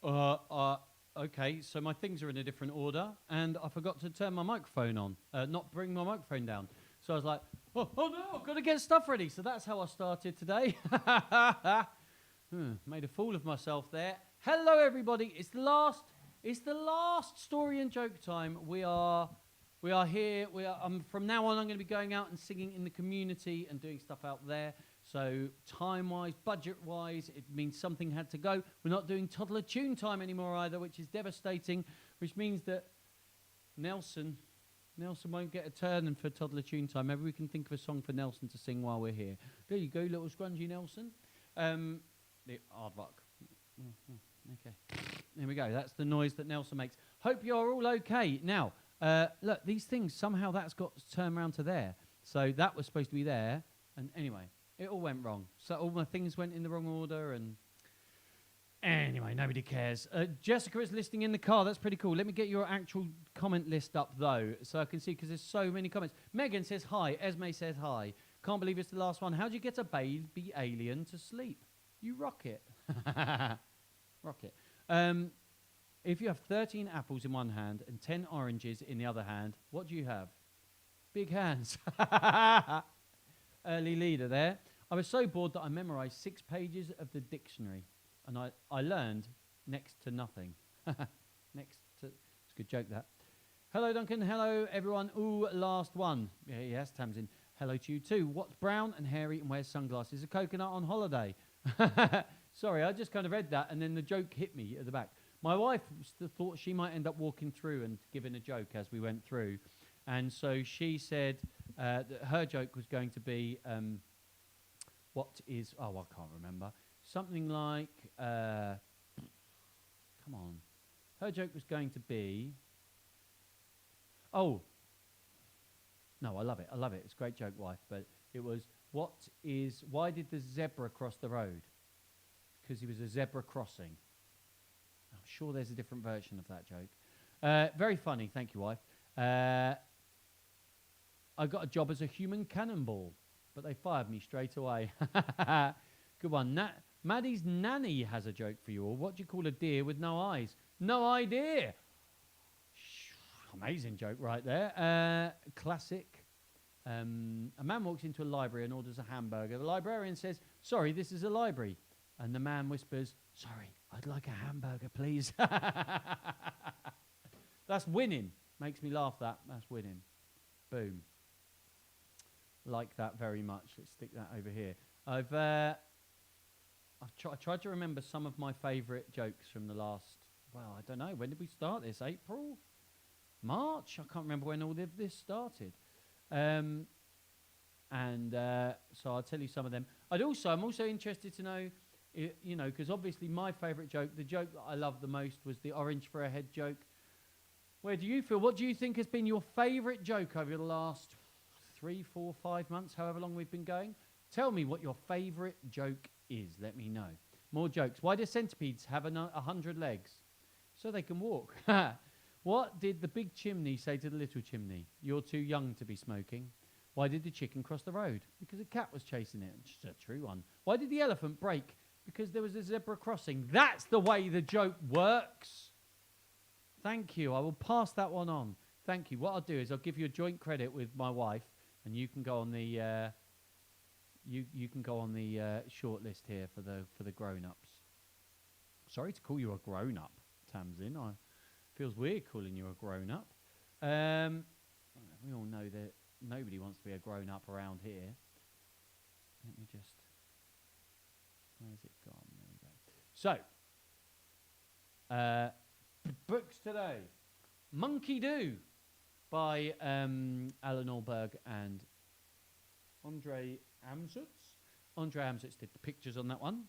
Okay, so my things are in a different order, and I forgot to turn my microphone on, not bring my microphone down. So I was like, oh no, I've got to get stuff ready. So that's how I started today. Made a fool of myself there. Hello, everybody. It's the last story and joke time. We are here. From now on, I'm going to be going out and singing in the community and doing stuff out there. So time-wise, budget-wise, it means something had to go. We're not doing toddler tune time anymore either, which is devastating, which means that Nelson won't get a turn for toddler tune time. Maybe we can think of a song for Nelson to sing while we're here. There you go, little scrungy Nelson. The aardvark. Okay. There we go. That's the noise that Nelson makes. Hope you're all okay. Now, look, these things, somehow that's got turned around to there. So that was supposed to be there. And anyway, it all went wrong. So all my things went in the wrong order. And anyway, nobody cares. Jessica is listening in the car. That's pretty cool. Let me get your actual comment list up, though, so I can see, because there's so many comments. Megan says hi. Esme says hi. Can't believe it's the last one. How do you get a baby alien to sleep? You rock it. Rock it. If you have 13 apples in one hand and 10 oranges in the other hand, what do you have? Big hands. Early leader there. I was so bored that I memorized 6 pages of the dictionary, and I learned next to nothing. It's a good joke, that. Hello, Duncan. Hello, everyone. Ooh, last one. Yeah, yes, Tamsin. Hello to you too. What's brown and hairy and wears sunglasses? A coconut on holiday. Sorry, I just kind of read that, and then the joke hit me at the back. My wife thought she might end up walking through and giving a joke as we went through. And so she said that her joke was going to be, I can't remember. Something like, come on. Her joke was going to be, no, I love it. It's a great joke, wife. But it was, why did the zebra cross the road? Because he was a zebra crossing. I'm sure there's a different version of that joke. Very funny. Thank you, wife. I got a job as a human cannonball, but they fired me straight away. Good one. Maddie's nanny has a joke for you all. What do you call a deer with no eyes? No idea. Amazing joke right there. Classic. A man walks into a library and orders a hamburger. The librarian says, "Sorry, this is a library." And the man whispers, "Sorry, I'd like a hamburger, please." That's winning. Makes me laugh, that. That's winning. Boom. Like that very much. Let's stick that over here. I've tried to remember some of my favourite jokes from the last, I don't know. When did we start this? April? March? I can't remember when all of this started. So I'll tell you some of them. I'm also interested to know, because obviously my favourite joke, the joke that I love the most was the orange for a head joke. Where do you feel? What do you think has been your favourite joke over the last 3, 4, 5 months, however long we've been going? Tell me what your favourite joke is. Let me know. More jokes. Why do centipedes have 100 legs? So they can walk. What did the big chimney say to the little chimney? You're too young to be smoking. Why did the chicken cross the road? Because a cat was chasing it. It's a true one. Why did the elephant break? Because there was a zebra crossing. That's the way the joke works. Thank you. I will pass that one on. Thank you. What I'll do is I'll give you a joint credit with my wife, and you can go on the you can go on the short list here for the grown-ups. Sorry to call you a grown-up, Tamsin. Feels weird calling you a grown-up. We all know that nobody wants to be a grown-up around here. Let me just... Where's it gone? There we go. So, books today. Monkey Do by Alan Allberg and Andre Amsutz. Andre Amsutz did the pictures on that one.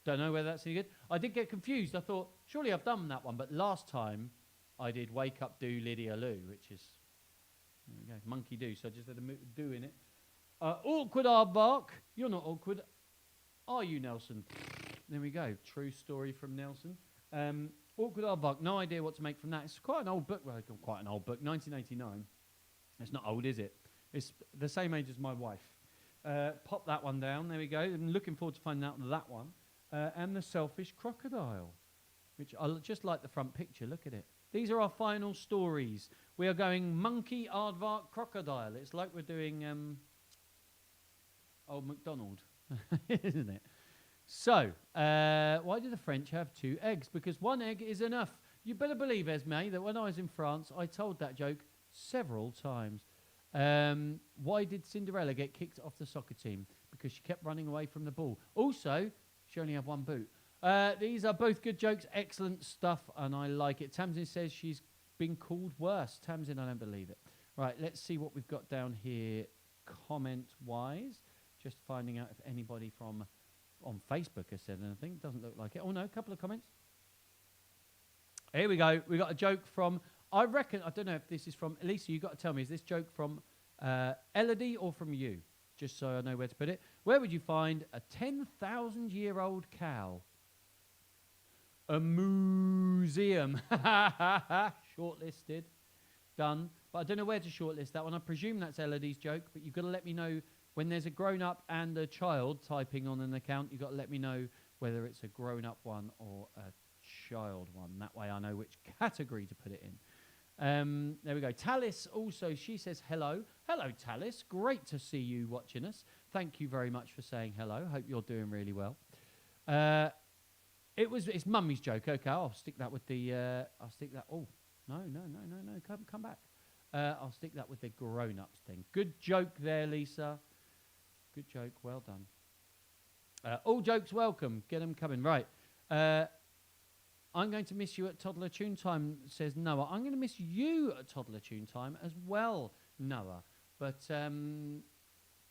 Don't know whether that's any good. I did get confused. I thought, surely I've done that one. But last time, I did Wake Up Do Lydia Lou, which is, there we go, Monkey Do. So I just had a do in it. Awkward aardvark. You're not awkward, are you, Nelson? There we go. True story from Nelson. Awkward aardvark. No idea what to make from that. It's quite an old book. Well, quite an old book. 1989. It's not old, is it? It's the same age as my wife. Pop that one down. There we go. I'm looking forward to finding out that one. And the Selfish Crocodile. which I just like the front picture. Look at it. These are our final stories. We are going monkey, aardvark, crocodile. It's like we're doing Old MacDonald, isn't it? So, why do the French have 2 eggs? Because 1 egg is enough. You better believe, Esme, that when I was in France, I told that joke several times. Why did Cinderella get kicked off the soccer team? Because she kept running away from the ball. Also, she only had 1 boot. These are both good jokes, excellent stuff, and I like it. Tamsin says she's been called worse. Tamsin, I don't believe it. Right, let's see what we've got down here comment-wise. Just finding out if anybody from on Facebook has said anything. Doesn't look like it. Oh, no, a couple of comments. Here we go. We got a joke from, I reckon, I don't know if this is from, Elisa, you've got to tell me, is this joke from Elodie or from you? Just so I know where to put it. Where would you find a 10,000-year-old cow? A museum. Shortlisted. Done. But I don't know where to shortlist that one. I presume that's Elodie's joke, but you've got to let me know when there's a grown-up and a child typing on an account. You've got to let me know whether it's a grown-up one or a child one. That way I know which category to put it in. There we go. Talis also, she says hello. Hello, Talis. Great to see you watching us. Thank you very much for saying hello. Hope you're doing really well. It's Mummy's joke. Okay, I'll stick that with the. I'll stick that. Oh, no. Come back. I'll stick that with the grown-ups thing. Good joke there, Lisa. Good joke. Well done. All jokes welcome. Get them coming. Right. I'm going to miss you at Toddler Tune Time, says Noah. I'm going to miss you at Toddler Tune Time as well, Noah. But,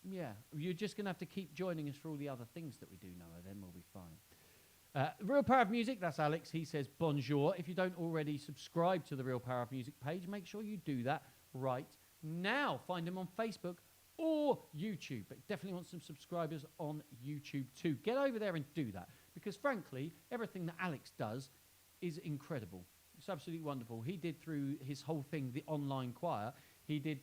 yeah, you're just going to have to keep joining us for all the other things that we do, Noah. Then we'll be fine. Real Power of Music, that's Alex. He says bonjour. If you don't already subscribe to the Real Power of Music page, make sure you do that right now. Find him on Facebook or YouTube. But definitely want some subscribers on YouTube too. Get over there and do that. Because, frankly, everything that Alex does is incredible. It's absolutely wonderful. He did through his whole thing, the online choir, he did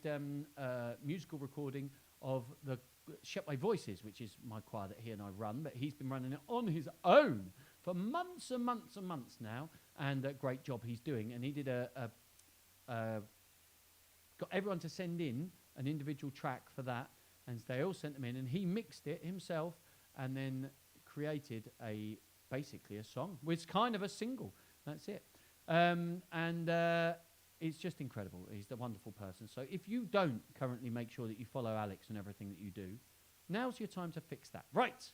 musical recording of the Shepway Voices, which is my choir that he and I run, but he's been running it on his own for months and months and months now, and a great job he's doing. And he did got everyone to send in an individual track for that, and they all sent them in, and he mixed it himself and then created basically a song, which is kind of a single. That's it. It's just incredible. He's a wonderful person. So if you don't currently make sure that you follow Alex and everything that you do, now's your time to fix that. Right.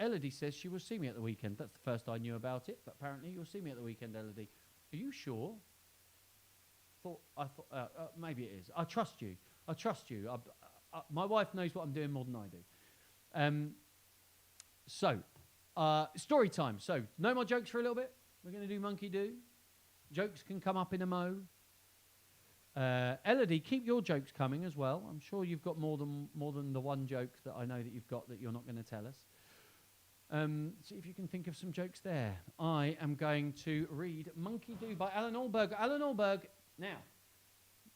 Elodie says she will see me at the weekend. That's the first I knew about it, but apparently you'll see me at the weekend, Elodie. Are you sure? I thought maybe it is. I trust you. My wife knows what I'm doing more than I do. Story time. So, no more jokes for a little bit. We're going to do Monkey Do. Jokes can come up in a mo. Elodie, keep your jokes coming as well. I'm sure you've got more than the one joke that I know that you've got that you're not going to tell us. See if you can think of some jokes there. I am going to read Monkey Do by Alan Allberg. Alan Allberg. Now,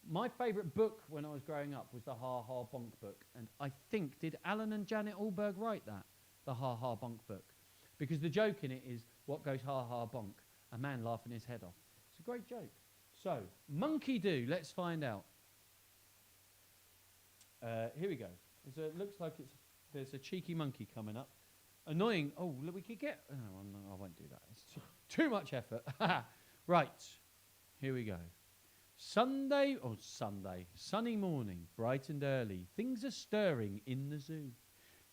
my favourite book when I was growing up was the Ha Ha Bonk book. And I think, did Alan and Janet Allberg write that? The Ha Ha Bonk book. Because the joke in it is, what goes ha ha bonk? A man laughing his head off. It's a great joke. So, Monkey Do. Let's find out. Here we go. Looks like there's a cheeky monkey coming up. Annoying. Oh, look, we could get... Oh, no, I won't do that. It's too much effort. Right. Here we go. Sunny morning, bright and early. Things are stirring in the zoo.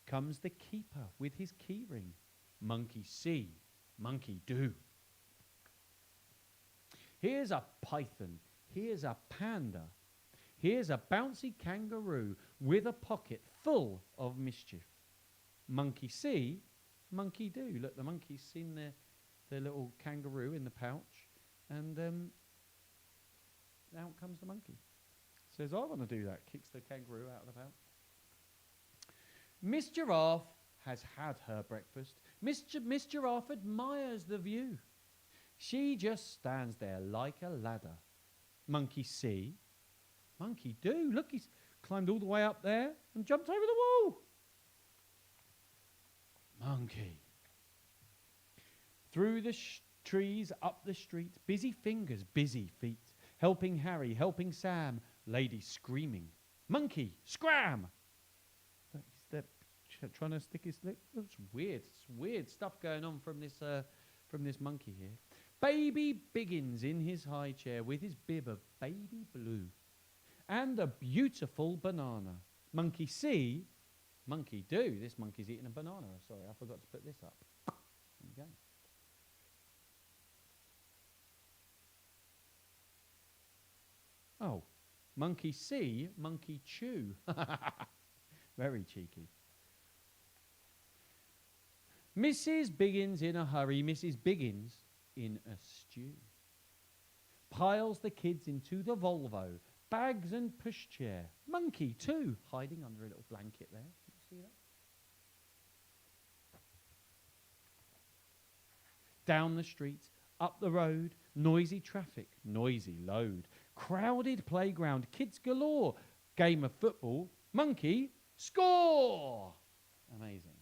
Comes the keeper with his key ring. Monkey see, monkey do. Here's a python, here's a panda, here's a bouncy kangaroo with a pocket full of mischief. Monkey see, monkey do. Look, the monkey's seen their little kangaroo in the pouch, and out comes the monkey. Says, I want to do that. Kicks the kangaroo out of the pouch. Miss Giraffe has had her breakfast. Miss Giraffe admires the view. She just stands there like a ladder. Monkey see, monkey do. Look, he's climbed all the way up there and jumped over the wall. Monkey. Through the Trees up the street, busy fingers, busy feet. Helping Harry, helping Sam, lady screaming. Monkey, scram! They're trying to stick his lip. It's weird. It's weird stuff going on from this monkey here. Baby Biggins in his high chair with his bib of baby blue. And a beautiful banana. Monkey see, monkey do. This monkey's eating a banana. Sorry, I forgot to put this up. There you go. Oh, monkey see, monkey chew. Very cheeky. Mrs. Biggins in a hurry, Mrs. Biggins in a stew. Piles the kids into the Volvo, bags and pushchair. Monkey too, hiding under a little blanket there. Can you see that? Down the street, up the road, noisy traffic, noisy load. Crowded playground, kids galore. Game of football, monkey, score! Amazing.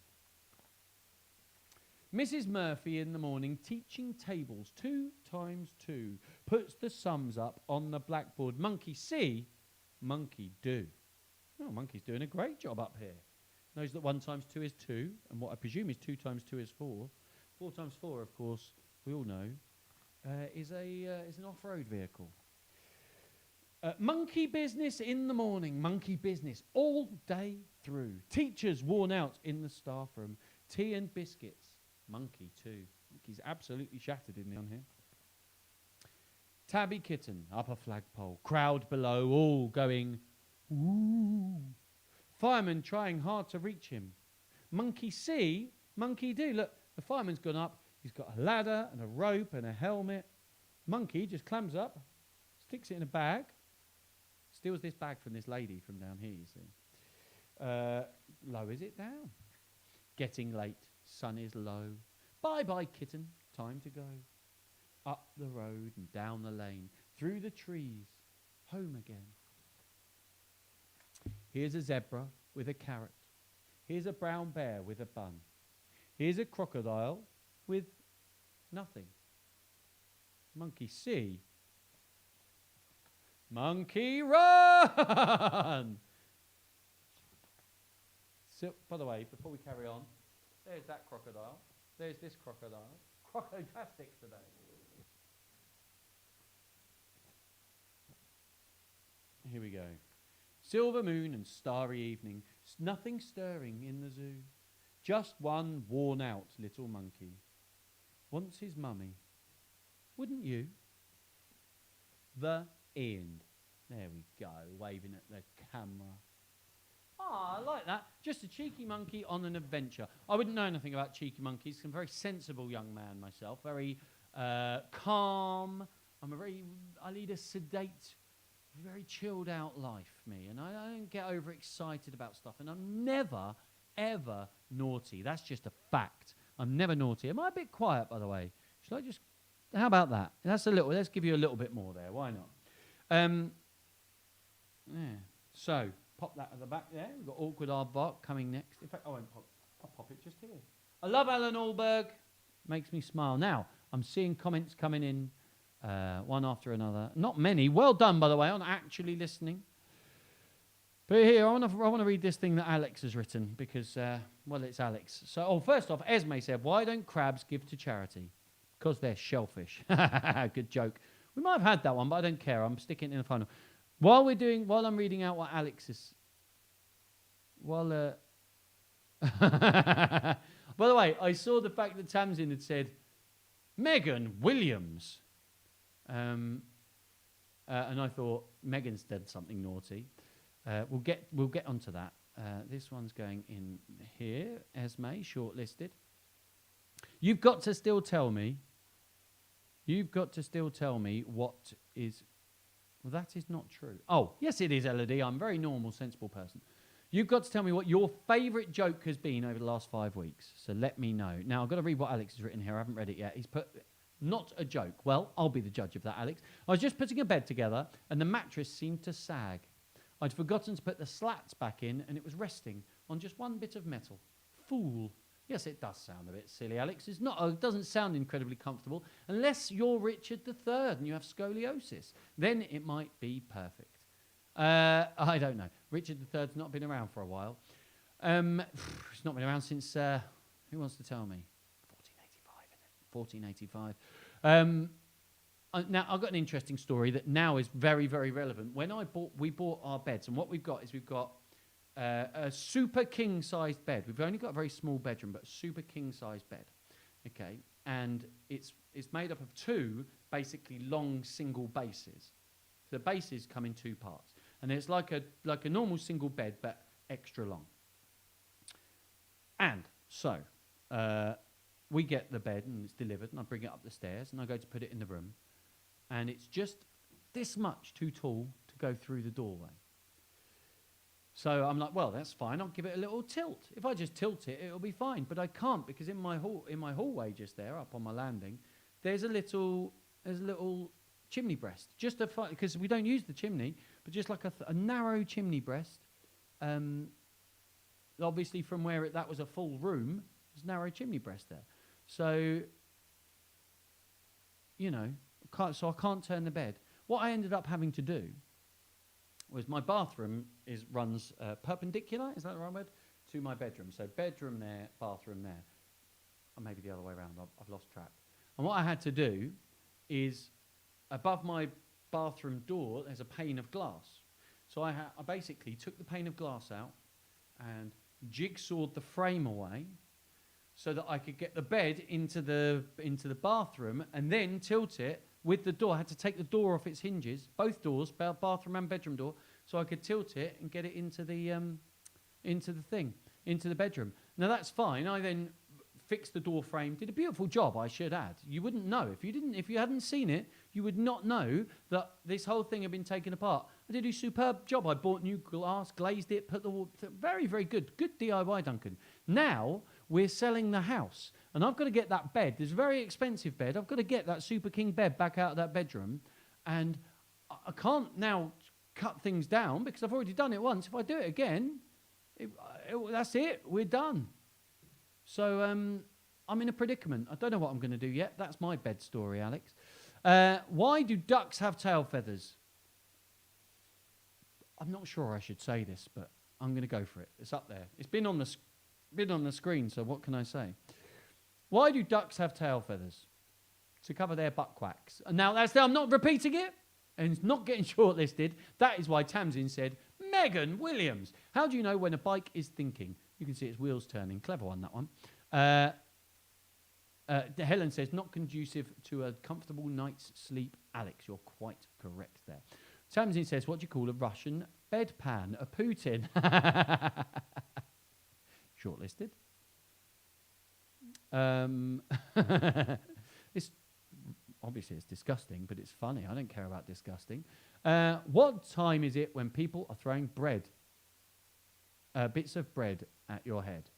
Mrs. Murphy in the morning teaching tables 2 times 2. Puts the sums up on the blackboard. Monkey see, monkey do. Oh, monkey's doing a great job up here. Knows that 1 times 2 is 2, and what I presume is 2 times 2 is 4. 4 times 4, of course, we all know, is an off-road vehicle. Monkey business in the morning, monkey business all day through. Teachers worn out in the staff room. Tea and biscuits, monkey too. Monkey's absolutely shattered in on here. Tabby kitten up a flagpole. Crowd below all going, ooh. Fireman trying hard to reach him. Monkey see, monkey do. Look, the fireman's gone up. He's got a ladder and a rope and a helmet. Monkey just climbs up, sticks it in a bag. Steals this bag from this lady from down here, you see. Lowers it down. Getting late. Sun is low. Bye-bye, kitten. Time to go. Up the road and down the lane. Through the trees. Home again. Here's a zebra with a carrot. Here's a brown bear with a bun. Here's a crocodile with nothing. Monkey see. Monkey run! So, by the way, before we carry on, there's that crocodile. There's this crocodile. Crocodastic today. Here we go. Silver moon and starry evening. Nothing stirring in the zoo. Just one worn-out little monkey. Wants his mummy. Wouldn't you? The end. There we go, waving at the camera. Ah, I like that. Just a cheeky monkey on an adventure. I wouldn't know anything about cheeky monkeys. I'm a very sensible young man myself, very calm. I lead a sedate, very chilled out life, me. And I don't get overexcited about stuff. And I'm never, ever naughty. That's just a fact. I'm never naughty. Am I a bit quiet, by the way? Should I just... How about that? Let's give you a little bit more there. Why not? Yeah. So, pop that at the back there. We've got Awkward Aardvark coming next. In fact, I won't pop. I'll pop it just here. I love Alan Allberg. Makes me smile. Now, I'm seeing comments coming in one after another. Not many. Well done, by the way, on actually listening. But here, I want to read this thing that Alex has written because, well, it's Alex. So, first off, Esme said, why don't crabs give to charity? Because they're shellfish. Good joke. We might have had that one, but I don't care. I'm sticking it in the final. While I'm reading out what Alex is... By the way, I saw the fact that Tamsin had said, Megan Williams. And I thought, Megan's did something naughty. We'll get onto that. This one's going in here. Esme, shortlisted. You've got to still tell me what is... Well, that is not true. Oh, yes, it is, Elodie. I'm a very normal, sensible person. You've got to tell me what your favourite joke has been over the last 5 weeks. So let me know. Now, I've got to read what Alex has written here. I haven't read it yet. He's put, not a joke. Well, I'll be the judge of that, Alex. I was just putting a bed together, and the mattress seemed to sag. I'd forgotten to put the slats back in, and it was resting on just one bit of metal. Fool. Yes, it does sound a bit silly, Alex. It doesn't sound incredibly comfortable unless you're Richard III and you have scoliosis. Then it might be perfect. I don't know. Richard III's not been around for a while. It's not been around since, who wants to tell me? 1485, isn't it? 1485. Now, I've got an interesting story that now is very, very relevant. When we bought our beds, and what we've got is we've got a super king-sized bed. We've only got a very small bedroom, but a super king-sized bed. Okay, and it's made up of two basically long single bases. The bases come in two parts, and it's like a normal single bed, but extra long. And so we get the bed, and it's delivered, and I bring it up the stairs, and I go to put it in the room, and it's just this much too tall to go through the doorway. So I'm like, well, that's fine. I'll give it a little tilt. If I just tilt it, it'll be fine. But I can't, because in my hallway just there, up on my landing, there's a little chimney breast, just because we don't use the chimney, but just like a narrow chimney breast. Obviously, from where that was a full room, there's a narrow chimney breast there. So, I can't turn the bed. What I ended up having to do was my bathroom runs perpendicular, is that the right word, to my bedroom. So bedroom there, bathroom there. Or maybe the other way around, I've lost track. And what I had to do is, above my bathroom door, there's a pane of glass. So I basically took the pane of glass out and jigsawed the frame away so that I could get the bed into the bathroom and then tilt it with the door. I had to take the door off its hinges, both doors, bathroom and bedroom door, so I could tilt it and get it into the bedroom. Now that's fine. I then fixed the door frame, did a beautiful job, I should add. You wouldn't know if you hadn't seen it, you would not know that this whole thing had been taken apart. I did a superb job. I bought new glass, glazed it, put the wall. Very, very good. Good DIY, Duncan. Now we're selling the house, and I've got to get that bed. This very expensive bed. I've got to get that Super King bed back out of that bedroom, and I can't now cut things down because I've already done it once. If I do it again, that's it. We're done. So I'm in a predicament. I don't know what I'm going to do yet. That's my bed story, Alex. Why do ducks have tail feathers? I'm not sure I should say this, but I'm going to go for it. It's up there. It's been on the screen, so what can I say? Why do ducks have tail feathers? To cover their butt quacks. And now I'm not repeating it, and it's not getting shortlisted. That is why Tamsin said, Megan Williams. How do you know when a bike is thinking? You can see its wheels turning. Clever one, that one. Helen says, not conducive to a comfortable night's sleep. Alex, you're quite correct there. Tamsin says, what do you call a Russian bedpan? A Putin. Shortlisted. It's disgusting, but it's funny. I don't care about disgusting. What time is it when people are throwing bits of bread at your head?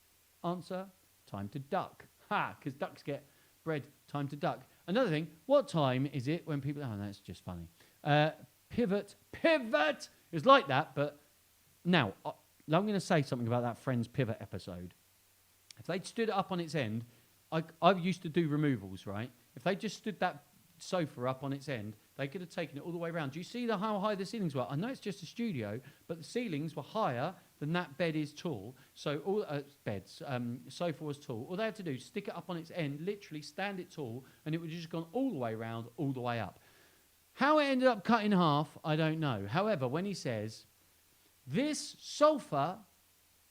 Answer, time to duck. Ha, because ducks get bread, time to duck. Another thing, what time is it when people... Oh, that's just funny. Pivot. It's like that, but now, I'm going to say something about that Friends Pivot episode. If they'd stood it up on its end, I used to do removals, right? If they just stood that sofa up on its end, they could have taken it all the way around. Do you see how high the ceilings were? I know it's just a studio, but the ceilings were higher than that bed is tall. So all sofa was tall. All they had to do is stick it up on its end, literally stand it tall, and it would have just gone all the way around, all the way up. How it ended up cut in half, I don't know. However, when he says, this sofa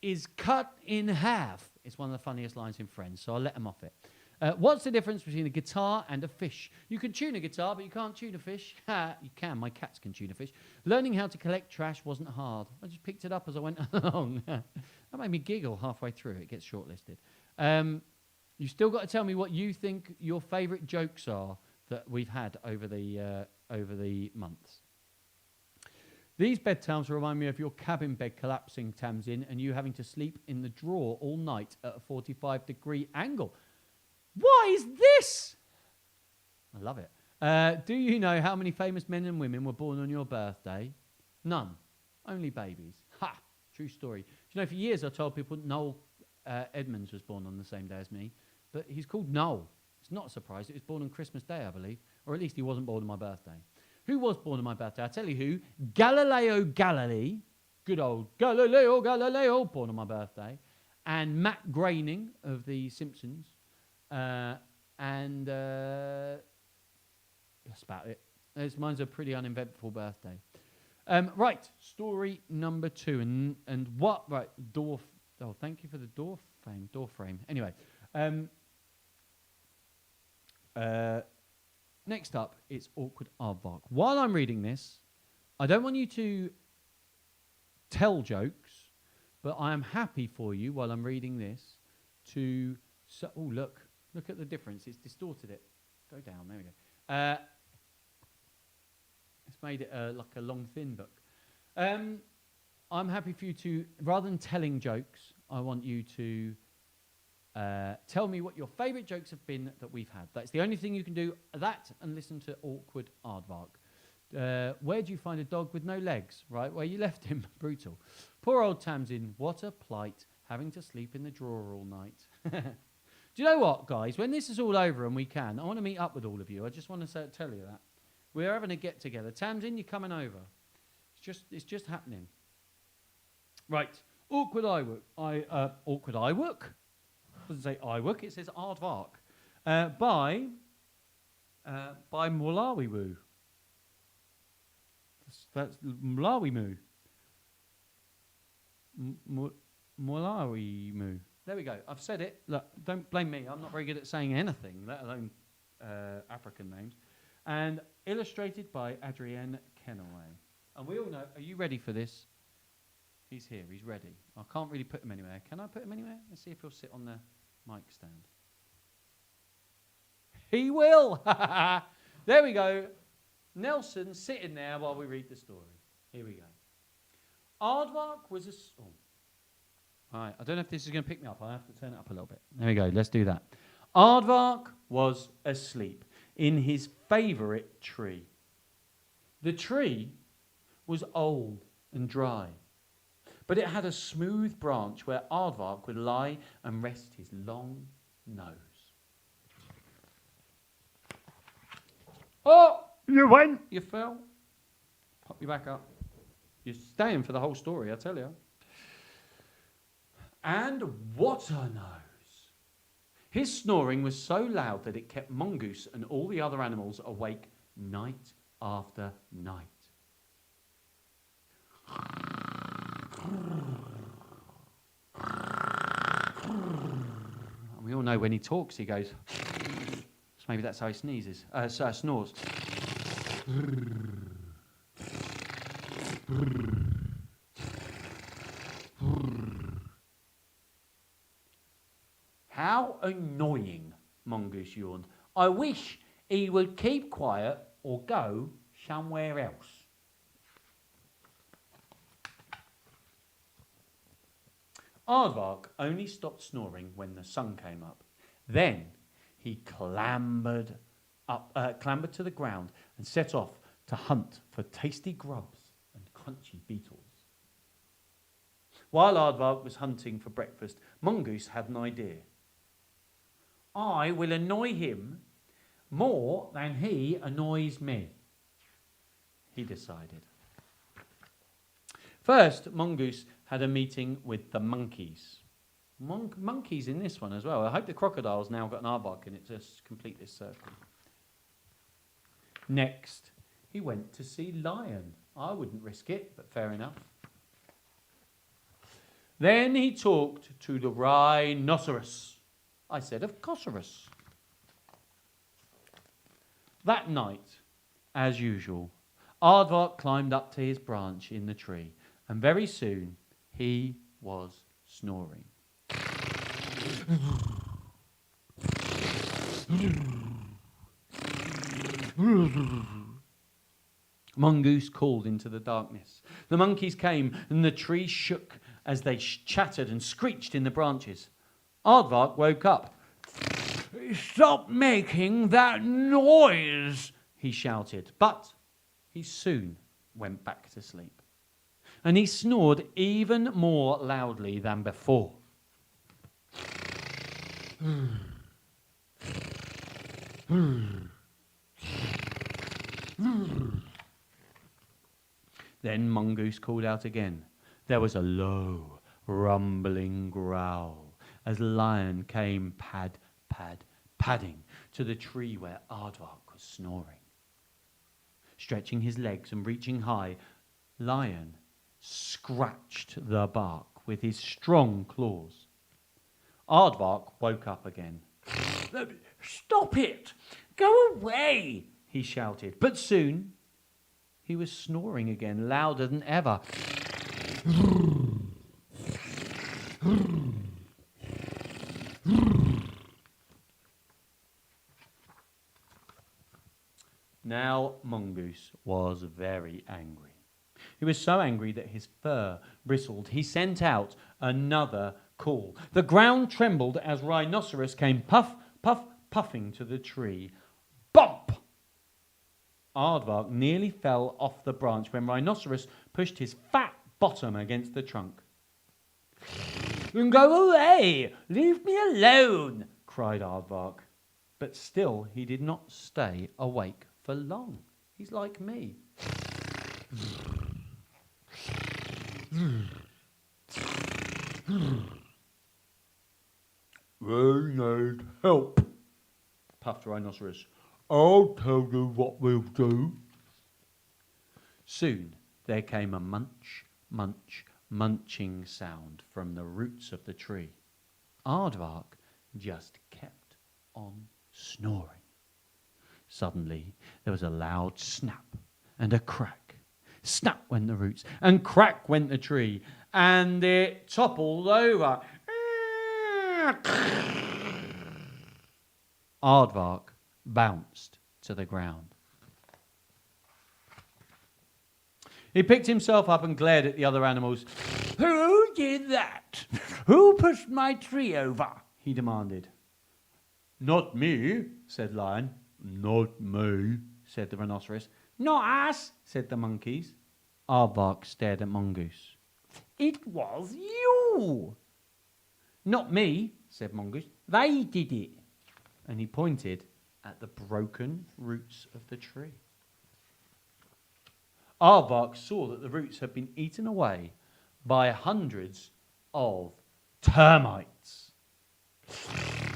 is cut in half, it's one of the funniest lines in Friends, so I'll let him off it. What's the difference between a guitar and a fish? You can tune a guitar, but you can't tune a fish. You can. My cats can tune a fish. Learning how to collect trash wasn't hard. I just picked it up as I went along. That made me giggle halfway through. It gets shortlisted. You still got to tell me what you think your favourite jokes are that we've had over the months. These bedtimes remind me of your cabin bed collapsing, Tamsin, and you having to sleep in the drawer all night at a 45-degree angle. What is this? I love it. Do you know how many famous men and women were born on your birthday? None. Only babies. Ha! True story. Do you know, for years I told people Noel Edmonds was born on the same day as me, but he's called Noel. It's not a surprise. He was born on Christmas Day, I believe, or at least he wasn't born on my birthday. Who was born on my birthday? I'll tell you who. Galileo Galilei, good old Galileo, born on my birthday, and Matt Groening of The Simpsons, and that's about it. Mine's a pretty uneventful birthday. Right, story number 2, and what? Right, door. Oh, thank you for the door frame. Anyway, next up, it's awkward aardvark. While I'm reading this, I don't want you to tell jokes, but I am happy for you while I'm reading this to. Oh, look at the difference. It's distorted it. Go down. There we go. It's made it like a long, thin book. I'm happy for you to, rather than telling jokes, I want you to tell me what your favourite jokes have been that we've had. That's the only thing you can do, that and listen to awkward aardvark. Where do you find a dog with no legs? Right, where you left him. Brutal. Poor old Tamsin, what a plight, having to sleep in the drawer all night. Do you know what, guys? When this is all over and we can, I want to meet up with all of you. I just want to tell you that. We're having a get-together. Tamsin, you're coming over. It's just happening. Right. Awkward iWork. Awkward iWork? It doesn't say iWork, it says aardvark. By Malawiwu. That's Malawimu. Malawimu. There we go. I've said it. Look, don't blame me. I'm not very good at saying anything, let alone African names. And illustrated by Adrienne Kenaway. And we all know, are you ready for this? He's here, he's ready. I can't really put him anywhere. Can I put him anywhere? Let's see if he'll sit on the mic stand. He will! There we go. Nelson sitting there while we read the story. Here we go. Aardvark was a... Oh. All right, I don't know if this is going to pick me up. I have to turn it up a little bit. There we go, let's do that. Aardvark was asleep in his favourite tree. The tree was old and dry, but it had a smooth branch where Aardvark would lie and rest his long nose. Oh, you went, you fell. Pop you back up. You're staying for the whole story, I tell you. And what a nose. His snoring was so loud that it kept Mongoose and all the other animals awake night after night. And we all know when he talks, he goes... So maybe that's how he sneezes. Snores. How annoying, Mongoose yawned. I wish he would keep quiet or go somewhere else. Aardvark only stopped snoring when the sun came up. Then he clambered to the ground and set off to hunt for tasty grubs and crunchy beetles. While Aardvark was hunting for breakfast, Mongoose had an idea. I will annoy him more than he annoys me, he decided. First, Mongoose had a meeting with the monkeys. Monkeys in this one as well. I hope the crocodile's now got an aardvark in it to complete this circle. Next, he went to see Lion. I wouldn't risk it, but fair enough. Then he talked to the rhinoceros. I said, of course. That night, as usual, Aardvark climbed up to his branch in the tree, and very soon he was snoring. Mongoose called into the darkness. The monkeys came, and the tree shook as they chattered and screeched in the branches. Aardvark woke up. Stop making that noise, he shouted. But he soon went back to sleep. And he snored even more loudly than before. Then Mongoose called out again. There was a low, rumbling growl as Lion came padding to the tree where Aardvark was snoring. Stretching his legs and reaching high, Lion scratched the bark with his strong claws. Aardvark woke up again. "Stop it! Go away!" he shouted. But soon he was snoring again, louder than ever. Now Mongoose was very angry. He was so angry that his fur bristled. He sent out another call. The ground trembled as Rhinoceros came puffing to the tree. Bump! Aardvark nearly fell off the branch when Rhinoceros pushed his fat bottom against the trunk. "Go away! Leave me alone!" cried Aardvark. But still he did not stay awake for long. He's like me. "We need help," puffed Rhinoceros. "I'll tell you what we'll do." Soon there came a munching sound from the roots of the tree. Aardvark just kept on snoring. Suddenly there was a loud snap and a crack. Snap went the roots, and crack went the tree, and it toppled over. Aardvark bounced to the ground. He picked himself up and glared at the other animals. "Who did that? Who pushed my tree over?" he demanded. "Not me," said Lion. "Not me," said the Rhinoceros. "Not us," said the monkeys. Aardvark stared at Mongoose. "It was you." "Not me," said Mongoose. "They did it." And he pointed at the broken roots of the tree. Aardvark saw that the roots had been eaten away by hundreds of termites.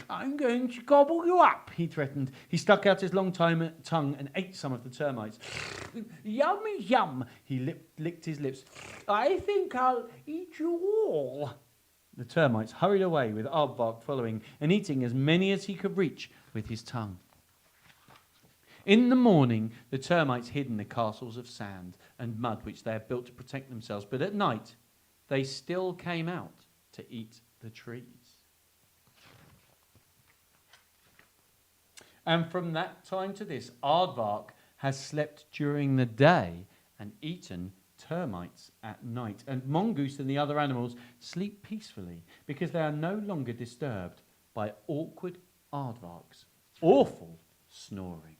"I'm going to gobble you up," he threatened. He stuck out his long tongue and ate some of the termites. "Yummy, yum," he licked his lips. "I think I'll eat you all." The termites hurried away with Aardvark following and eating as many as he could reach with his tongue. In the morning, the termites hid in the castles of sand and mud which they had built to protect themselves, but at night they still came out to eat the trees. And from that time to this, Aardvark has slept during the day and eaten termites at night. And Mongoose and the other animals sleep peacefully because they are no longer disturbed by awkward Aardvark's awful snoring.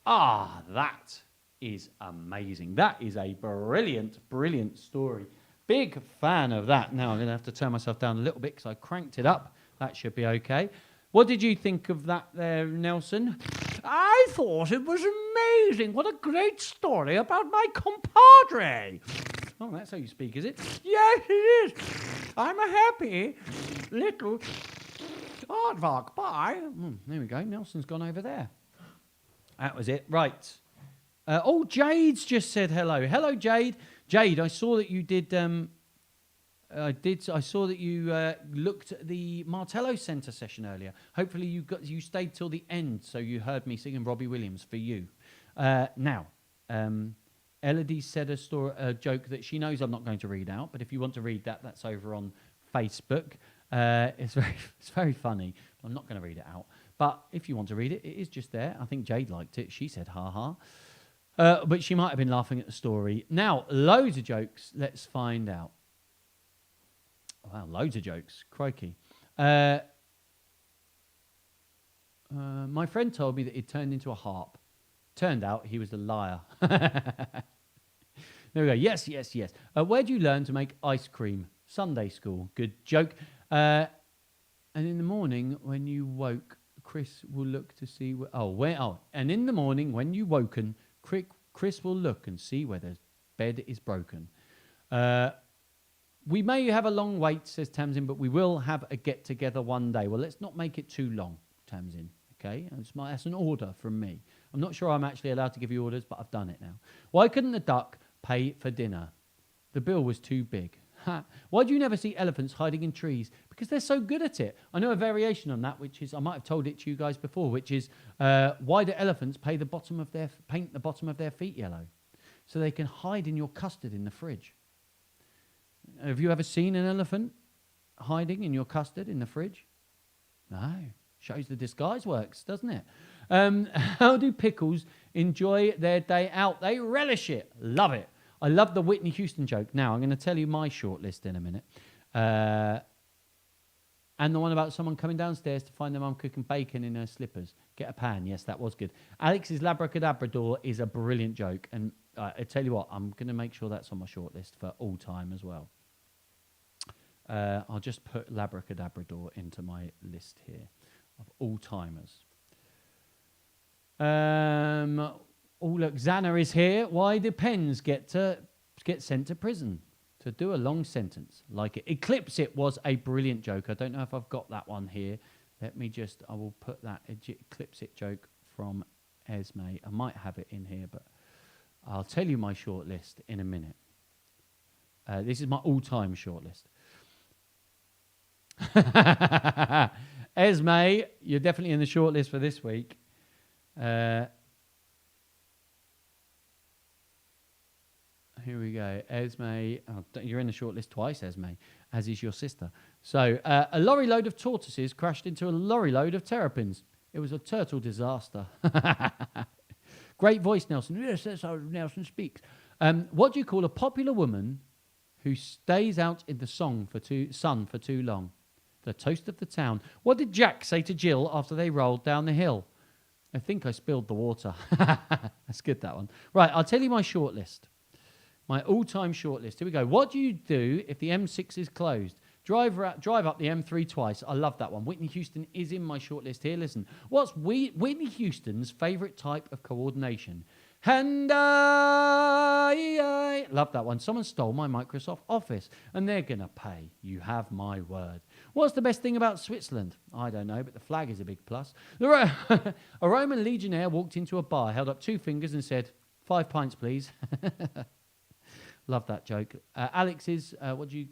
Ah, that is amazing. That is a brilliant, brilliant story. Big fan of that. Now I'm going to have to turn myself down a little bit because I cranked it up. That should be okay. What did you think of that there, Nelson? I thought it was amazing. What a great story about my compadre. Oh, that's how you speak, is it? Yes, it is. I'm a happy little Aardvark. Bye. There we go. Nelson's gone over there. That was it. Right. Jade's just said hello. Hello, Jade. Jade, I saw that you did... I saw that you looked at the Martello Centre session earlier. Hopefully you stayed till the end, so you heard me singing Robbie Williams for you. Now, Elodie said a joke that she knows I'm not going to read out, but if you want to read that, that's over on Facebook. It's very funny. I'm not going to read it out, but if you want to read it, it is just there. I think Jade liked it. She said ha ha, but she might have been laughing at the story. Now, loads of jokes. Let's find out. Wow, loads of jokes. Crikey. My friend told me that he'd turned into a harp. Turned out he was a liar. There we go. Yes. Where do you learn to make ice cream? Sunday school. Good joke. And in the morning, when you woke, Chris will look to see and in the morning, when you woken, Chris will look and see where the bed is broken. We may have a long wait, says Tamsin, but we will have a get-together one day. Well, let's not make it too long, Tamsin, okay? That's an order from me. I'm not sure I'm actually allowed to give you orders, but I've done it now. Why couldn't the duck pay for dinner? The bill was too big. Why do you never see elephants hiding in trees? Because they're so good at it. I know a variation on that, which is, I might have told it to you guys before, which is, why do elephants paint the bottom of their feet yellow? So they can hide in your custard in the fridge. Have you ever seen an elephant hiding in your custard in the fridge? No. Shows the disguise works, doesn't it? How do pickles enjoy their day out? They relish it. Love it. I love the Whitney Houston joke. Now, I'm going to tell you my short list in a minute. And the one about someone coming downstairs to find their mum cooking bacon in her slippers. Get a pan. Yes, that was good. Alex's Labracadabrador is a brilliant joke. And I tell you what, I'm going to make sure that's on my short list for all time as well. I'll just put Labracadabrador into my list here of all-timers. Look, Xana is here. Why do pens get sent to prison? To do a long sentence. Like it. Eclipse It was a brilliant joke. I don't know if I've got that one here. I will put that Eclipse It joke from Esme. I might have it in here, but I'll tell you my short list in a minute. This is my all-time short list. Esme, you're definitely in the short list for this week. Here we go. Esme, you're in the short list twice, Esme, as is your sister. So, a lorry load of tortoises crashed into a lorry load of terrapins. It was a turtle disaster. Great voice, Nelson. Yes, that's how Nelson speaks. What do you call a popular woman who stays out in the sun for too long? The toast of the town. What did Jack say to Jill after they rolled down the hill? I think I spilled the water. That's good, that one. Right, I'll tell you my short list. My all-time short list. Here we go. What do you do if the M6 is closed? Drive up the M3 twice. I love that one. Whitney Houston is in my short list here. Listen. What's Whitney Houston's favourite type of coordination? And I love that one. Someone stole my Microsoft Office and they're going to pay. You have my word. What's the best thing about Switzerland? I don't know, but the flag is a big plus. A Roman legionnaire walked into a bar, held up 2 fingers and said, 5 pints, please. Love that joke. Alex's, what do you...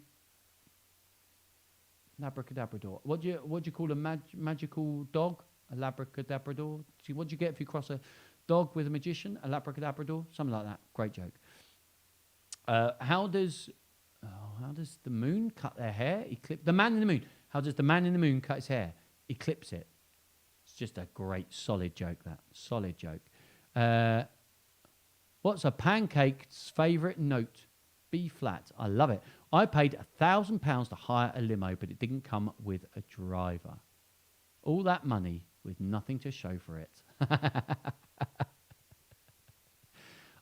Labracadabrador. What do you call a magical dog? A Labracadabrador? What do you get if you cross a dog with a magician? A Labracadabrador? Something like that. Great joke. How does the moon cut their hair? The man in the moon. How does the man in the moon cut his hair? Eclipse it. It's just a great, solid joke, that. Solid joke. What's a pancake's favourite note? B flat. I love it. I paid £1,000 to hire a limo, but it didn't come with a driver. All that money with nothing to show for it.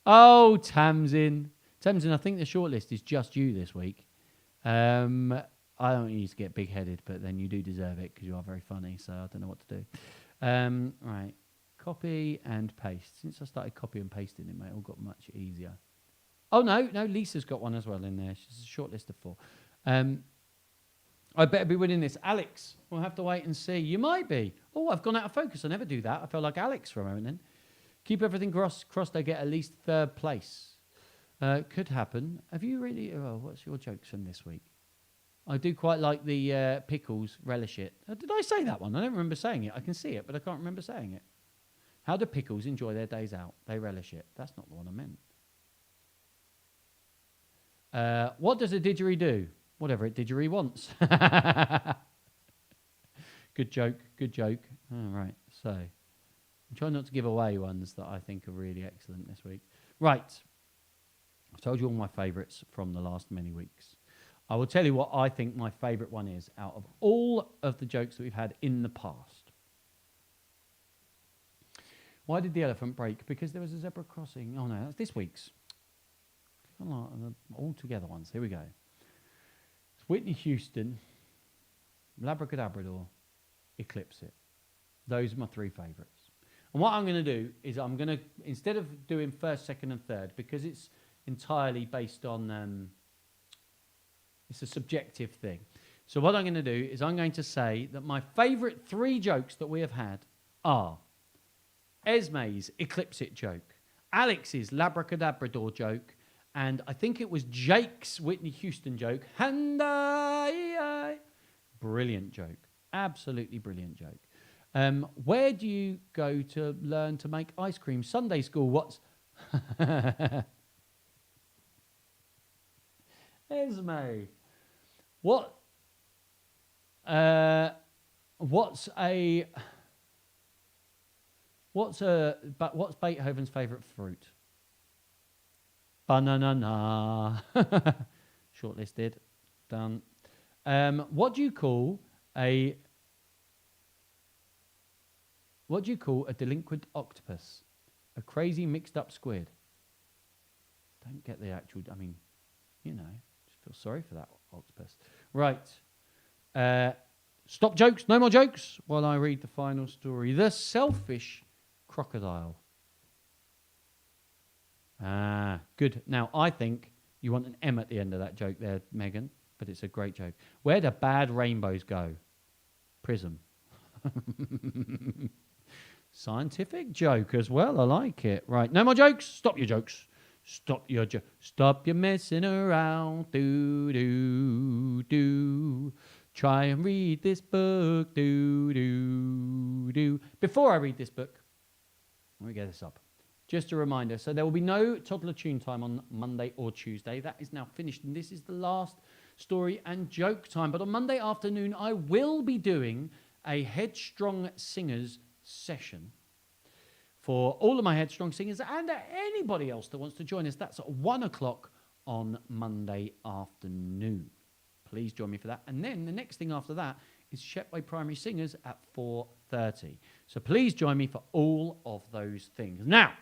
Oh, Tamsin. Tamsin, I think the shortlist is just you this week. I don't want you to get big-headed, but then you do deserve it because you are very funny, so I don't know what to do. Right. Copy and paste. Since I started copy and pasting, it all got much easier. Oh, no, Lisa's got one as well in there. She's a short list of 4. I better be winning this. Alex, we'll have to wait and see. You might be. Oh, I've gone out of focus. I never do that. I felt like Alex for a moment then. Keep everything crossed. I get at least 3rd place. Could happen. Have you really... Oh, what's your jokes from this week? I do quite like the pickles relish it. Did I say that one? I don't remember saying it. I can see it, but I can't remember saying it. How do pickles enjoy their days out? They relish it. That's not the one I meant. What does a didgeridoo do? Whatever it didgeridoo wants. Good joke. All right, so I'm trying not to give away ones that I think are really excellent this week. Right, I've told you all my favourites from the last many weeks. I will tell you what I think my favourite one is out of all of the jokes that we've had in the past. Why did the elephant break? Because there was a zebra crossing. Oh no, that's this week's. All together ones. Here we go. It's Whitney Houston, Labracadabrador. eclipse it. Those are my three favourites. And what I'm going to do is I'm going to, instead of doing first, second and third, because it's entirely based on, it's a subjective thing. So what I'm going to do is I'm going to say that my favourite three jokes that we have had are Esme's Eclipse It joke, Alex's Labracadabrador joke, and I think it was Jake's Whitney Houston joke. And brilliant joke. Absolutely brilliant joke. Where do you go to learn to make ice cream? Sunday school. What's... Esme. What's Beethoven's favourite fruit? Banana. Shortlisted. Done. What do you call a delinquent octopus? A crazy mixed up squid. Don't get the actual, I mean, you know, just feel sorry for that octopus. Right. Stop jokes, no more jokes, while I read the final story. The Selfish Crocodile. Good. Now, I think you want an M at the end of that joke there, Megan, but it's a great joke. Where do bad rainbows go? Prism. Scientific joke as well. I like it. Right. No more jokes. Stop your jokes. Stop your messing around. Do. Try and read this book. Do. Before I read this book, let me get this up. Just a reminder. So there will be no toddler tune time on Monday or Tuesday. That is now finished. And this is the last story and joke time. But on Monday afternoon, I will be doing a Headstrong Singers session for all of my Headstrong Singers and anybody else that wants to join us. That's at 1 o'clock on Monday afternoon. Please join me for that. And then the next thing after that is Shepway Primary Singers at 4:30. So please join me for all of those things. Now,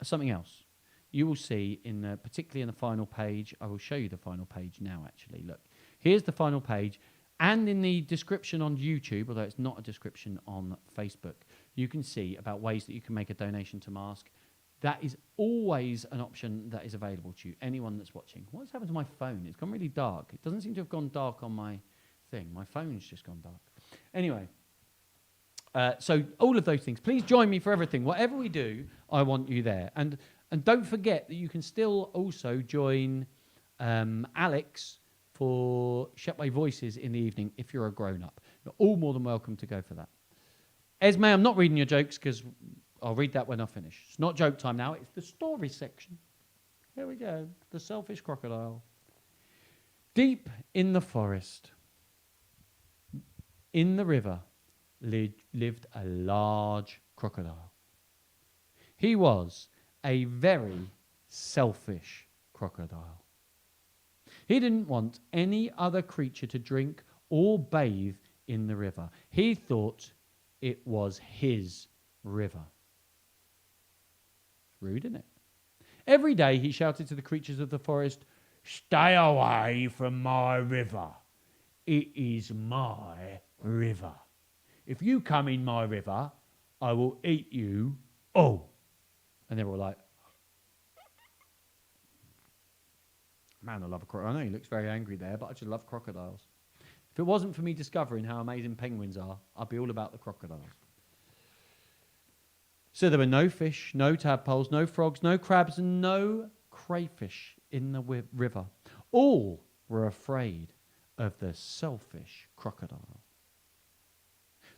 something else. You will see, particularly in the final page, I will show you the final page now, actually. Look, here's the final page. And in the description on YouTube, although it's not a description on Facebook, you can see about ways that you can make a donation to Mask. That is always an option that is available to you, anyone that's watching. What's happened to my phone? It's gone really dark. It doesn't seem to have gone dark on my thing. My phone's just gone dark. Anyway, so all of those things. Please join me for everything. Whatever we do, I want you there. And don't forget that you can still also join Alex for Shepway Voices in the evening if you're a grown-up. You're all more than welcome to go for that. Esme, I'm not reading your jokes because I'll read that when I finish. It's not joke time now. It's the story section. Here we go. The Selfish Crocodile. Deep in the forest, in the river, lived a large crocodile. He was a very selfish crocodile. He didn't want any other creature to drink or bathe in the river. He thought it was his river. Rude, isn't it? Every day he shouted to the creatures of the forest, "Stay away from my river. It is my river. If you come in my river, I will eat you all." And they were like, man, I love a crocodile. I know he looks very angry there, but I just love crocodiles. If it wasn't for me discovering how amazing penguins are, I'd be all about the crocodiles. So there were no fish, no tadpoles, no frogs, no crabs, and no crayfish in the river. All were afraid of the selfish crocodile.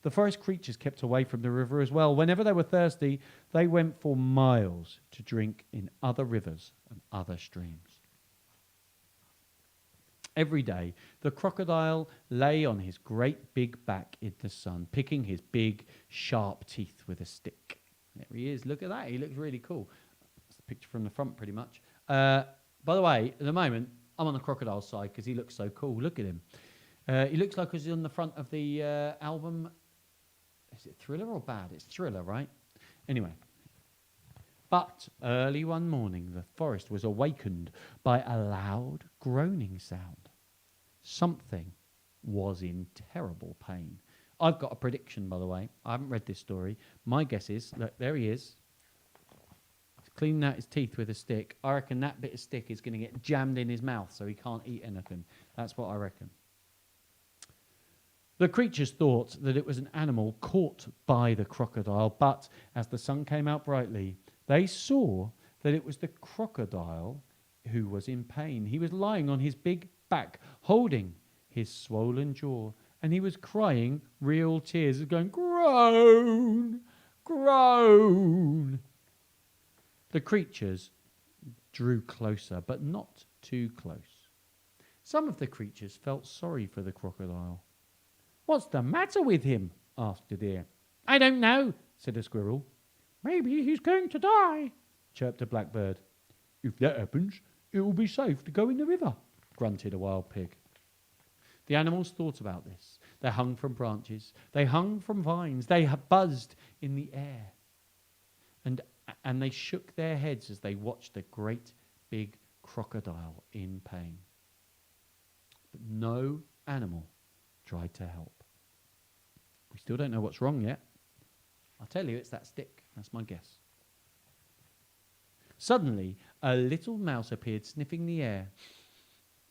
The forest creatures kept away from the river as well. Whenever they were thirsty, they went for miles to drink in other rivers and other streams. Every day, the crocodile lay on his great big back in the sun, picking his big, sharp teeth with a stick. There he is. Look at that. He looks really cool. That's the picture from the front, pretty much. By the way, at the moment, I'm on the crocodile side because he looks so cool. Look at him. He looks like he's on the front of the album. Is it Thriller or Bad? It's Thriller, right? Anyway. But early one morning, the forest was awakened by a loud groaning sound. Something was in terrible pain. I've got a prediction, by the way. I haven't read this story. My guess is, look, there he is. He's cleaning out his teeth with a stick. I reckon that bit of stick is going to get jammed in his mouth so he can't eat anything. That's what I reckon. The creatures thought that it was an animal caught by the crocodile, but as the sun came out brightly, they saw that it was the crocodile who was in pain. He was lying on his big back, holding his swollen jaw, and he was crying real tears, going, groan, groan. The creatures drew closer, but not too close. Some of the creatures felt sorry for the crocodile. What's the matter with him? Asked a deer. I don't know, said a squirrel. Maybe he's going to die, chirped a blackbird. If that happens, it will be safe to go in the river, grunted a wild pig. The animals thought about this. They hung from branches. They hung from vines. They buzzed in the air. And they shook their heads as they watched the great big crocodile in pain. But no animal tried to help. We still don't know what's wrong yet. I'll tell you, it's that stick. That's my guess. Suddenly, a little mouse appeared sniffing the air.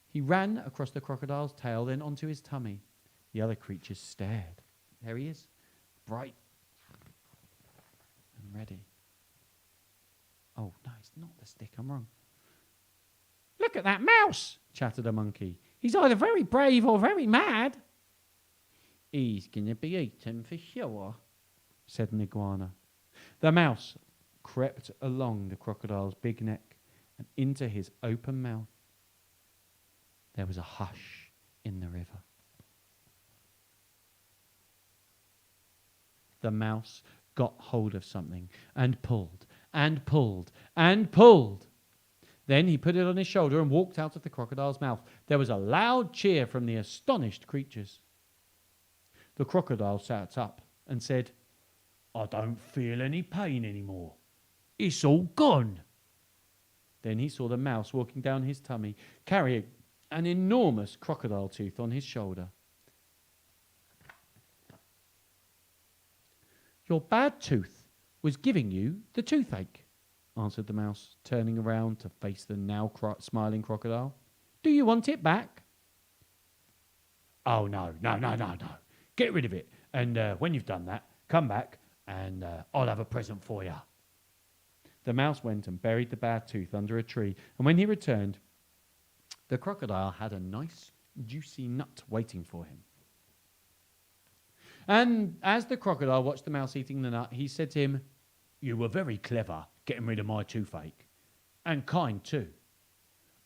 He ran across the crocodile's tail, then onto his tummy. The other creatures stared. There he is, bright and ready. Oh, no, it's not the stick. I'm wrong. Look at that mouse, chattered a monkey. He's either very brave or very mad. He's going to be eaten for sure, said an iguana. The mouse crept along the crocodile's big neck and into his open mouth. There was a hush in the river. The mouse got hold of something and pulled and pulled and pulled. Then he put it on his shoulder and walked out of the crocodile's mouth. There was a loud cheer from the astonished creatures. The crocodile sat up and said, I don't feel any pain anymore. It's all gone. Then he saw the mouse walking down his tummy, carrying an enormous crocodile tooth on his shoulder. Your bad tooth was giving you the toothache, answered the mouse, turning around to face the now smiling crocodile. Do you want it back? Oh, no. Get rid of it. And when you've done that, come back and I'll have a present for you. The mouse went and buried the bad tooth under a tree. And when he returned, the crocodile had a nice, juicy nut waiting for him. And as the crocodile watched the mouse eating the nut, he said to him, You were very clever getting rid of my toothache. And kind too.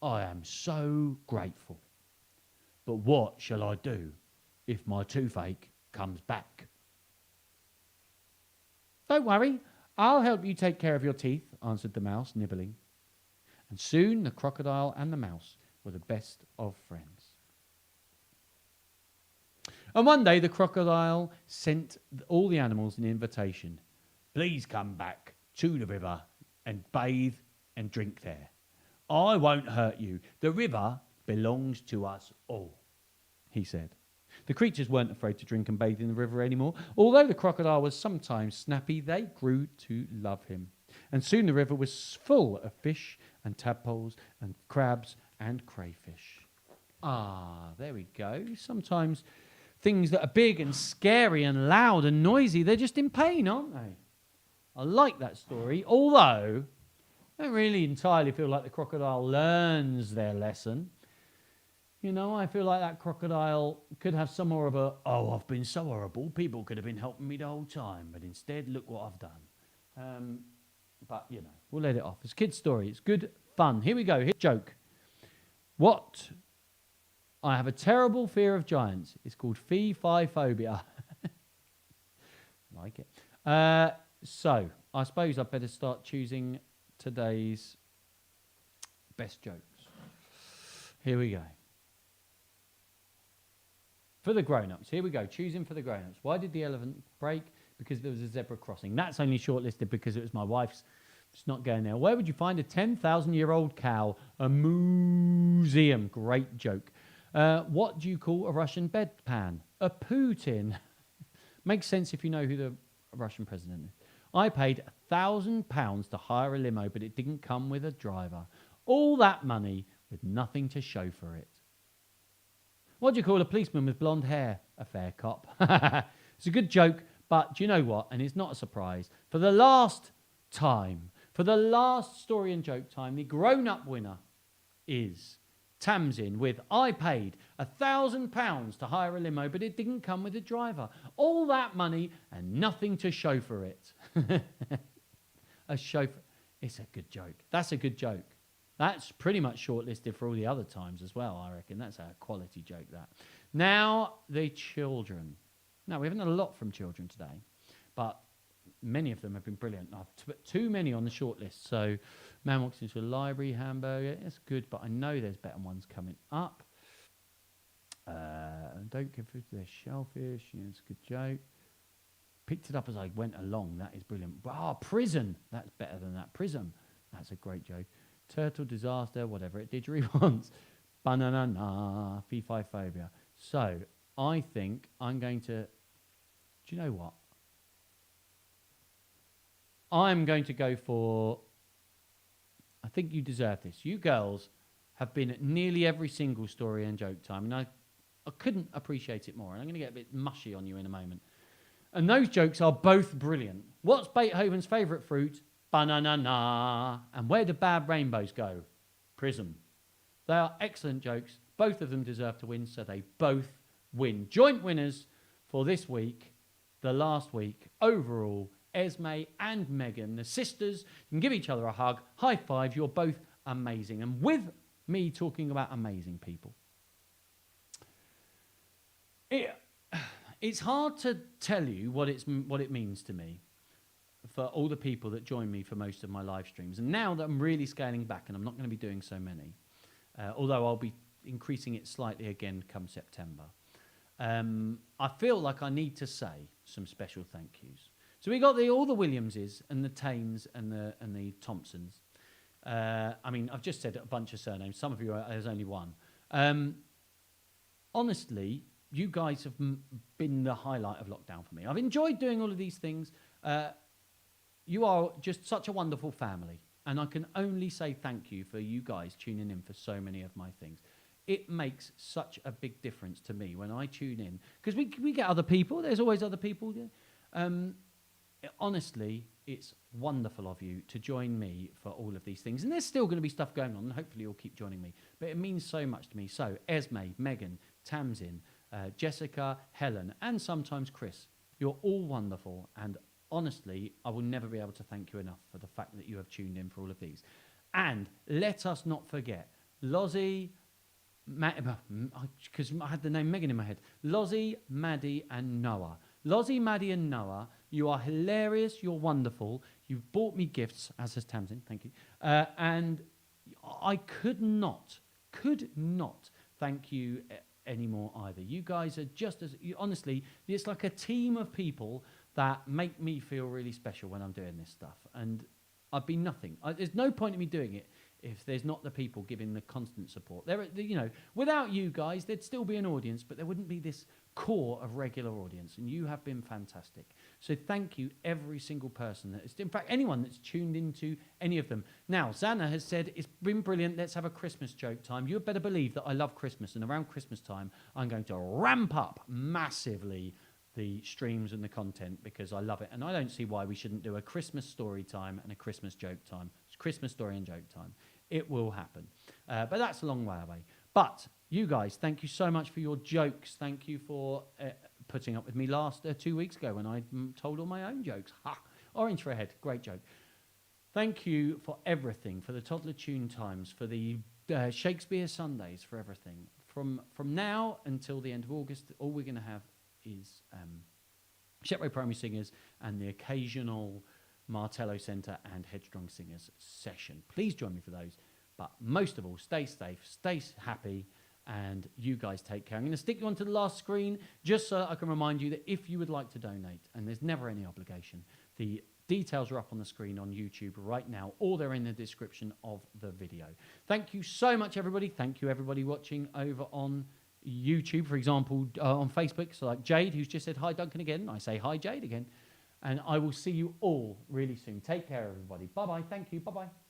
I am so grateful. But what shall I do if my toothache comes back? Don't worry, I'll help you take care of your teeth, answered the mouse, nibbling. And soon the crocodile and the mouse were the best of friends. And one day the crocodile sent all the animals an invitation. Please come back to the river and bathe and drink there. I won't hurt you. The river belongs to us all, he said. The creatures weren't afraid to drink and bathe in the river anymore. Although the crocodile was sometimes snappy, they grew to love him. And soon the river was full of fish and tadpoles and crabs and crayfish. Ah, there we go. Sometimes things that are big and scary and loud and noisy, they're just in pain, aren't they? I like that story, although I don't really entirely feel like the crocodile learns their lesson. You know, I feel like that crocodile could have some more of a, I've been so horrible, people could have been helping me the whole time, but instead, look what I've done. But, you know, we'll let it off. It's a kid's story. It's good fun. Here we go. Here's a joke. What? I have a terrible fear of giants. It's called fee-fi-phobia. Like it. So, I suppose I'd better start choosing today's best jokes. Here we go. For the grown-ups, here we go, choosing for the grown-ups. Why did the elephant break? Because there was a zebra crossing. That's only shortlisted because it was my wife's. It's not going there. Where would you find a 10,000-year-old cow? A museum. Great joke. What do you call a Russian bedpan? A Putin. Makes sense if you know who the Russian president is. I paid £1,000 to hire a limo, but it didn't come with a driver. All that money with nothing to show for it. What do you call a policeman with blonde hair? A fair cop. It's a good joke, but do you know what? And it's not a surprise. For the last time, for the last story and joke time, the grown-up winner is Tamsin with I paid £1,000 to hire a limo, but it didn't come with a driver. All that money and nothing to show for it. A chauffeur. It's a good joke. That's a good joke. That's pretty much shortlisted for all the other times as well, I reckon. That's a quality joke, that. Now, the children. Now, we haven't had a lot from children today, but many of them have been brilliant. I've put too many on the shortlist. So, man walks into a library, hamburger. It's good, but I know there's better ones coming up. Don't give food to their shellfish. Yeah, it's a good joke. Picked it up as I went along. That is brilliant. Prison. That's better than that. Prism. That's a great joke. Turtle disaster, whatever it didgeridoo wants. Banana, fee-fi phobia. So, I think I'm going to... Do you know what? I'm going to go for... I think you deserve this. You girls have been at nearly every single story and joke time, and I couldn't appreciate it more. And I'm going to get a bit mushy on you in a moment. And those jokes are both brilliant. What's Beethoven's favourite fruit? Banana. And where do bad rainbows go? Prism. They are excellent jokes. Both of them deserve to win, so they both win. Joint winners for this week, the last week, overall, Esme and Megan, the sisters, can give each other a hug. High five, you're both amazing. And with me talking about amazing people, it's hard to tell you what it means to me for all the people that join me for most of my live streams. And now that I'm really scaling back, and I'm not going to be doing so many, although I'll be increasing it slightly again come September, I feel like I need to say some special thank yous. So we got all the Williamses and the Taines and the Thompsons. I mean, I've just said a bunch of surnames. Some of you, there's only one. Honestly, you guys have been the highlight of lockdown for me. I've enjoyed doing all of these things. You are just such a wonderful family. And I can only say thank you for you guys tuning in for so many of my things. It makes such a big difference to me when I tune in. Because we get other people. There's always other people. Honestly, it's wonderful of you to join me for all of these things. And there's still going to be stuff going on, and hopefully you'll keep joining me. But it means so much to me. So, Esme, Megan, Tamsin, Jessica, Helen, and sometimes Chris, you're all wonderful. And honestly, I will never be able to thank you enough for the fact that you have tuned in for all of these. And let us not forget, Lozzie, because I had the name Megan in my head. Lozzie, Maddie, and Noah. Lozzie, Maddie, and Noah, you are hilarious. You're wonderful. You've bought me gifts, as has Tamsin. Thank you. And I could not thank you anymore either. You guys are just as... honestly, it's like a team of people that make me feel really special when I'm doing this stuff. And I'd be nothing. There's no point in me doing it if there's not the people giving the constant support. Without you guys, there'd still be an audience, but there wouldn't be this core of regular audience, and you have been fantastic. So thank you, every single person that is, in fact, anyone that's tuned into any of them. Now, Zana has said, it's been brilliant, let's have a Christmas joke time. You better believe that I love Christmas, and around Christmas time, I'm going to ramp up massively the streams and the content because I love it, and I don't see why we shouldn't do a Christmas story time and a Christmas joke time. It's Christmas story and joke time. It will happen, but that's a long way away. But you guys, thank you so much for your jokes. Thank you for putting up with me last 2 weeks ago when I told all my own jokes. Ha! Orange for a head, great joke. Thank you for everything, for the Toddler Tune Times, for the Shakespeare Sundays, for everything. From now until the end of August, all we're going to have is Shepway Primary Singers and the occasional Martello Centre and Headstrong Singers session. Please join me for those. But most of all, stay safe, stay happy, and you guys take care. I'm going to stick you onto the last screen just so I can remind you that if you would like to donate, and there's never any obligation, the details are up on the screen on YouTube right now, or they're in the description of the video. Thank you so much, everybody. Thank you, everybody watching over on YouTube, for example, on Facebook. So like Jade, who's just said hi, Duncan, again. I say hi, Jade, again. And I will see you all really soon. Take care, everybody. Bye-bye. Thank you. Bye-bye.